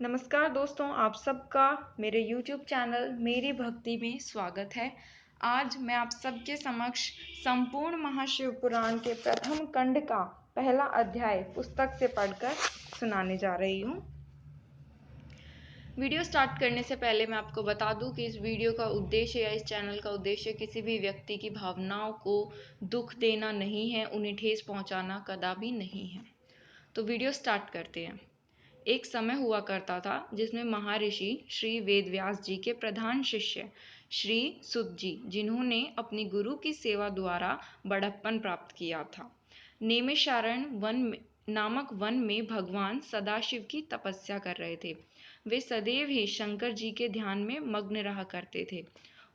नमस्कार दोस्तों, आप सबका मेरे YouTube चैनल मेरी भक्ति में स्वागत है। आज मैं आप सबके समक्ष संपूर्ण महाशिव पुराण के प्रथम खंड का पहला अध्याय पुस्तक से पढ़कर सुनाने जा रही हूँ। वीडियो स्टार्ट करने से पहले मैं आपको बता दूं कि इस वीडियो का उद्देश्य या इस चैनल का उद्देश्य किसी भी व्यक्ति की भावनाओं को दुख देना नहीं है, उन्हें ठेस पहुंचाना कदापि नहीं है। तो वीडियो स्टार्ट करते हैं। एक समय हुआ करता था जिसमें महर्षि श्री वेदव्यास जी के प्रधान शिष्य श्री सुत जी, जिन्होंने अपनी गुरु की सेवा द्वारा बड़प्पन प्राप्त किया था, नेमिषारण्य नामक वन में भगवान सदाशिव की तपस्या कर रहे थे। वे सदैव ही शंकर जी के ध्यान में मग्न रहा करते थे,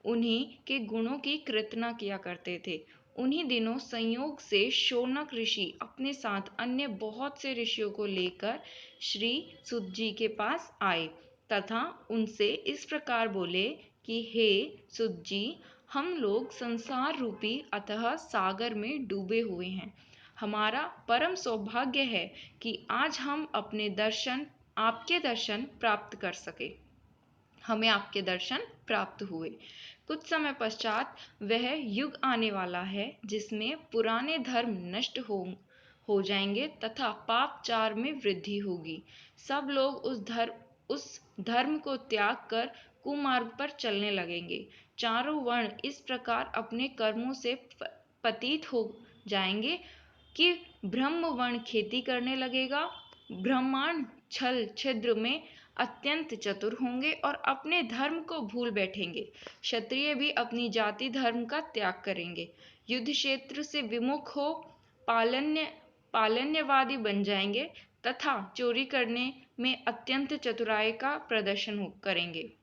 उन्हीं के गुणों की कीर्तना किया करते थे। उन्हीं दिनों संयोग से शौनक ऋषि अपने साथ अन्य बहुत से ऋषियों को लेकर श्री सुत जी के पास आए तथा उनसे इस प्रकार बोले कि हे सुत जी, हम लोग संसार रूपी अतः सागर में डूबे हुए हैं। हमारा परम सौभाग्य है कि आज हम आपके दर्शन प्राप्त कर सके। हमें आपके दर्शन प्राप्त हुए। कुछ समय पश्चात वह युग आने वाला है जिसमें पुराने धर्म नष्ट हो जाएंगे तथा पापचार में वृद्धि होगी। सब लोग उस धर्म को त्याग कर कुमार्ग पर चलने लगेंगे। चारों वर्ण इस प्रकार अपने कर्मों से पतित हो जाएंगे कि ब्रह्म वर्ण खेती करने लगेगा, ब्रह्मांड छल छिद्र में अत्यंत चतुर होंगे और अपने धर्म को भूल बैठेंगे। क्षत्रिय भी अपनी जाति धर्म का त्याग करेंगे, युद्ध क्षेत्र से विमुख हो पालन्यवादी बन जाएंगे तथा चोरी करने में अत्यंत चतुराई का प्रदर्शन करेंगे।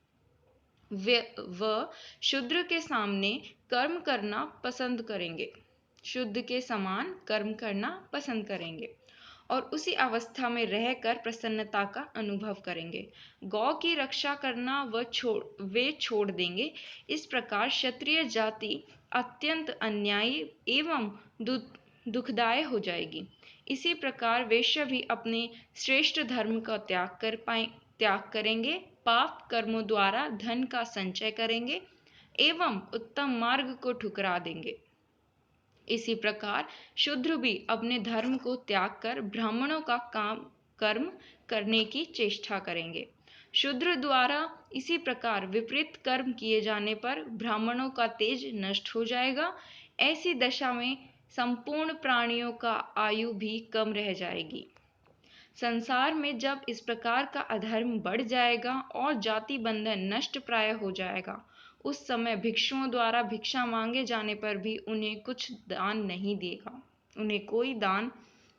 वह शूद्र के सामने कर्म करना पसंद करेंगे, शुद्ध के समान कर्म करना पसंद करेंगे और उसी अवस्था में रहकर प्रसन्नता का अनुभव करेंगे। गौ की रक्षा करना वे छोड़ देंगे। इस प्रकार क्षत्रिय जाति अत्यंत अन्यायी एवं दुखदायी हो जाएगी। इसी प्रकार वैश्य भी अपने श्रेष्ठ धर्म का त्याग करेंगे, पाप कर्मों द्वारा धन का संचय करेंगे एवं उत्तम मार्ग को ठुकरा देंगे। इसी प्रकार शूद्र भी अपने धर्म को त्याग कर ब्राह्मणों का कर्म करने की चेष्टा करेंगे। शूद्र द्वारा इसी प्रकार विपरीत कर्म किए जाने पर ब्राह्मणों का तेज नष्ट हो जाएगा। ऐसी दशा में संपूर्ण प्राणियों का आयु भी कम रह जाएगी। संसार में जब इस प्रकार का अधर्म बढ़ जाएगा और जाति बंधन नष्ट प्राय हो जाएगा, उस समय भिक्षुओं द्वारा भिक्षा मांगे जाने पर भी उन्हें कोई दान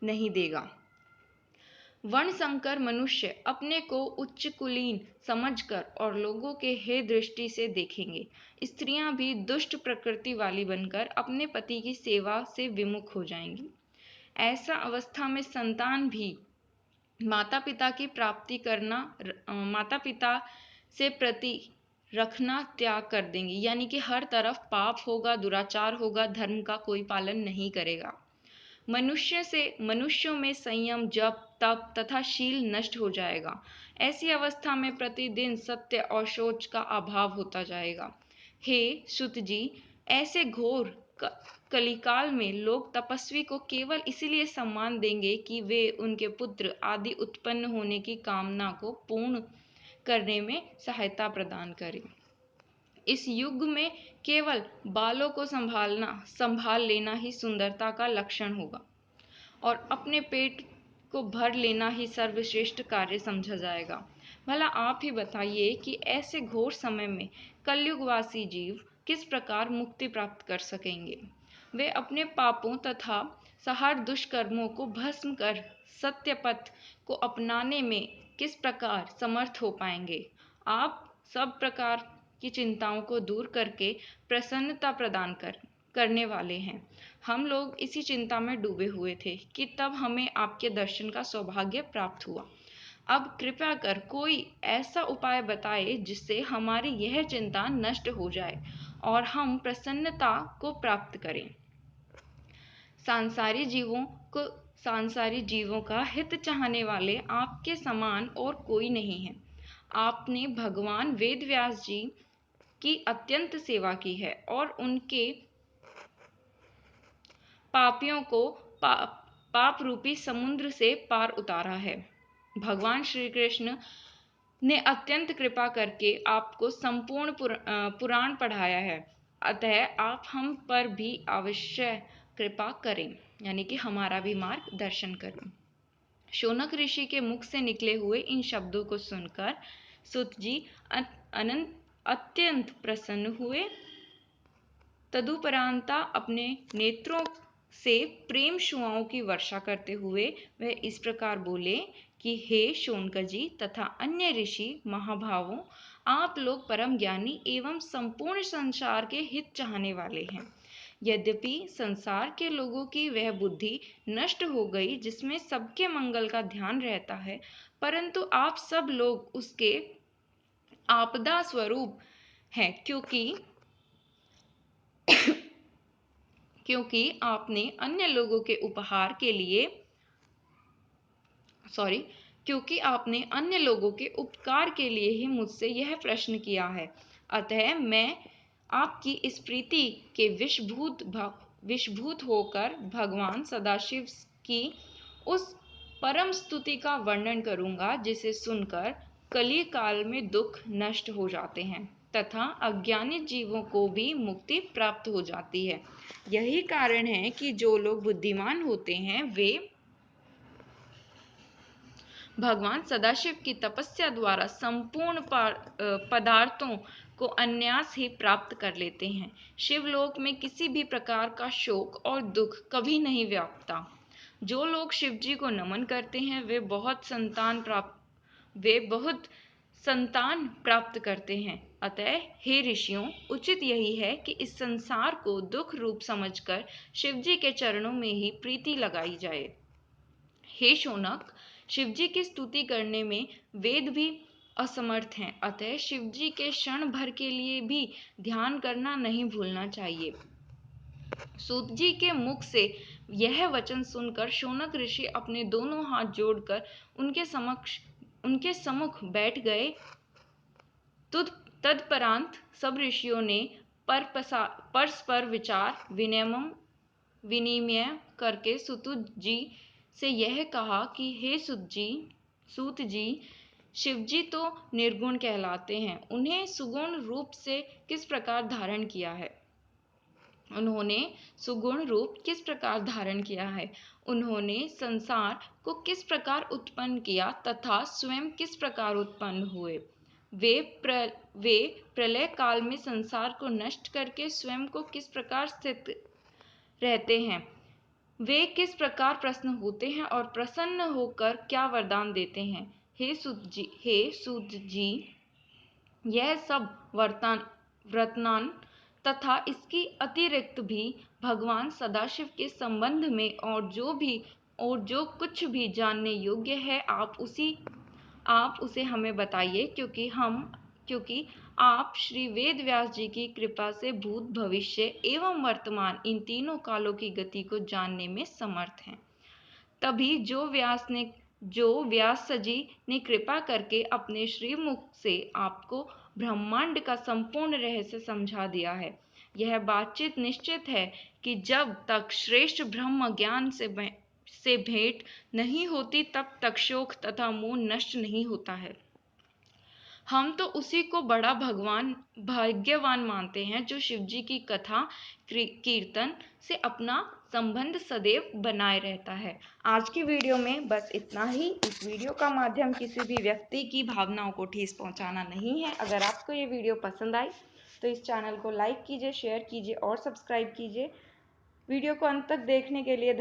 नहीं देगा। वर्णसंकर मनुष्य अपने को उच्च कुलीन समझकर और लोगों के हे दृष्टि से देखेंगे। स्त्रियां भी दुष्ट प्रकृति वाली बनकर अपने पति की सेवा से विमुख हो जाएंगी। ऐसा अवस्था में संतान भी माता पिता से प्रति रखना त्याग कर देंगे, यानी कि हर तरफ पाप होगा, दुराचार होगा, धर्म का कोई पालन नहीं करेगा। मनुष्यों में संयम, जप, तप तथा शील नष्ट हो जाएगा। ऐसी अवस्था में प्रतिदिन सत्य और शौच का अभाव होता जाएगा। हे सुत जी, ऐसे घोर कलिकाल में लोग तपस्वी को केवल इसीलिए सम्मान देंगे कि वे उनके पुत्र आदि उत्पन्न होने की कामना को पूर्ण करने में सहायता प्रदान करें। इस युग में केवल बालों को संभाल लेना ही सुंदरता का लक्षण होगा और अपने पेट को भर लेना ही सर्वश्रेष्ठ कार्य समझा जाएगा। भला आप ही बताइए कि ऐसे घोर समय में कलयुगवासी जीव किस प्रकार मुक्ति प्राप्त कर सकेंगे। वे अपने पापों तथा सहर दुष्कर्मों को भस्म कर सत्य पथ को अपनाने में किस प्रकार समर्थ हो पाएंगे। आप सब प्रकार की चिंताओं को दूर करके प्रसन्नता प्रदान करने वाले हैं। हम लोग इसी चिंता में डूबे हुए थे कि तब हमें आपके दर्शन का सौभाग्य प्राप्त हुआ। अब कृपया कर कोई ऐसा उपाय बताए जिससे हमारी यह चिंता नष्ट हो जाए और हम प्रसन्नता को प्राप्त करें। सांसारी जीवों को सांसारिक जीवों का हित चाहने वाले आपके समान और कोई नहीं है। आपने भगवान वेद व्यास जी की अत्यंत सेवा की है और उनके पापियों को पाप रूपी समुद्र से पार उतारा है। भगवान श्री कृष्ण ने अत्यंत कृपा करके आपको संपूर्ण पुराण पढ़ाया है, अतः आप हम पर भी अवश्य कृपा करें, यानी कि हमारा भी मार्गदर्शन करें। शौनक ऋषि के मुख से निकले हुए इन शब्दों को सुनकर सुत जी अत्यंत प्रसन्न हुए। तदुपरांता अपने नेत्रों से प्रेम शुआओं की वर्षा करते हुए वह इस प्रकार बोले कि हे शौनक जी तथा अन्य ऋषि महाभावों, आप लोग परम ज्ञानी एवं संपूर्ण संसार के हित चाहने वाले हैं। यद्यपि संसार के लोगों की वह बुद्धि नष्ट हो गई जिसमें सबके मंगल का ध्यान रहता है, परंतु आप सब लोग उसके आपदा स्वरूप हैं, क्योंकि आपने अन्य लोगों के उपहार के लिए क्योंकि आपने अन्य लोगों के उपकार के लिए ही मुझसे यह प्रश्न किया है, अतः मैं आपकी इस प्रीति के विषभूत होकर भगवान सदाशिव की उस परम स्तुति का वर्णन करूंगा जिसे सुनकर कली काल में दुख नष्ट हो जाते हैं तथा अज्ञानी जीवों को भी मुक्ति प्राप्त हो जाती है। यही कारण है कि जो लोग बुद्धिमान होते हैं वे भगवान सदाशिव की तपस्या द्वारा संपूर्ण पदार्थों को अनायास ही प्राप्त कर लेते हैं। शिवलोक में किसी भी प्रकार का शोक और दुख कभी नहीं व्यापता। जो लोग शिव जी को नमन करते हैं वे बहुत संतान प्राप्त करते हैं। अतः हे ऋषियों, उचित यही है कि इस संसार को दुख रूप समझकर शिव जी के चरणों में ही प्रीति लगाई जाए। हे शौनक, शिवजी की स्तुति करने में वेद भी असमर्थ हैं, अतः शिवजी के क्षण भर के लिए भी ध्यान करना नहीं भूलना चाहिए। सूत जी के मुख से यह वचन सुनकर शौनक ऋषि अपने दोनों हाथ जोड़कर उनके सम्मुख बैठ गए। तत्परांत सब ऋषियों ने परस्पर विचार विनिमय करके सूत जी से यह कहा कि हे सूत जी, शिवजी तो निर्गुण कहलाते हैं, उन्हें सुगुण रूप से किस प्रकार धारण किया है? उन्होंने संसार को किस प्रकार उत्पन्न किया तथा स्वयं किस प्रकार उत्पन्न हुए? वे प्रलय काल में संसार को नष्ट करके स्वयं को किस प्रकार स्थित रहते हैं? वे किस प्रकार प्रसन्न होते हैं और प्रसन्न होकर क्या वरदान देते हैं? हे सूत जी, यह सब वर्तमान तथा इसकी अतिरिक्त भी भगवान सदाशिव के संबंध में और जो कुछ भी जानने योग्य है आप उसे हमें बताइए, क्योंकि आप श्री वेद व्यास जी की कृपा से भूत भविष्य एवं वर्तमान इन तीनों कालों की गति को जानने में समर्थ हैं। तभी जो व्यास जी ने कृपा करके अपने श्रीमुख से आपको ब्रह्मांड का संपूर्ण रहस्य समझा दिया है। यह बातचीत निश्चित है कि जब तक श्रेष्ठ ब्रह्म ज्ञान से भेंट नहीं होती तब तक शोक तथा मोह नष्ट नहीं होता है। हम तो उसी को बड़ा भाग्यवान मानते हैं जो शिवजी की कथा कीर्तन से अपना संबंध सदैव बनाए रहता है। आज की वीडियो में बस इतना ही। इस वीडियो का माध्यम किसी भी व्यक्ति की भावनाओं को ठेस पहुंचाना नहीं है। अगर आपको ये वीडियो पसंद आई तो इस चैनल को लाइक कीजिए, शेयर कीजिए और सब्सक्राइब कीजिए। वीडियो को अंत तक देखने के लिए धन्यवाद।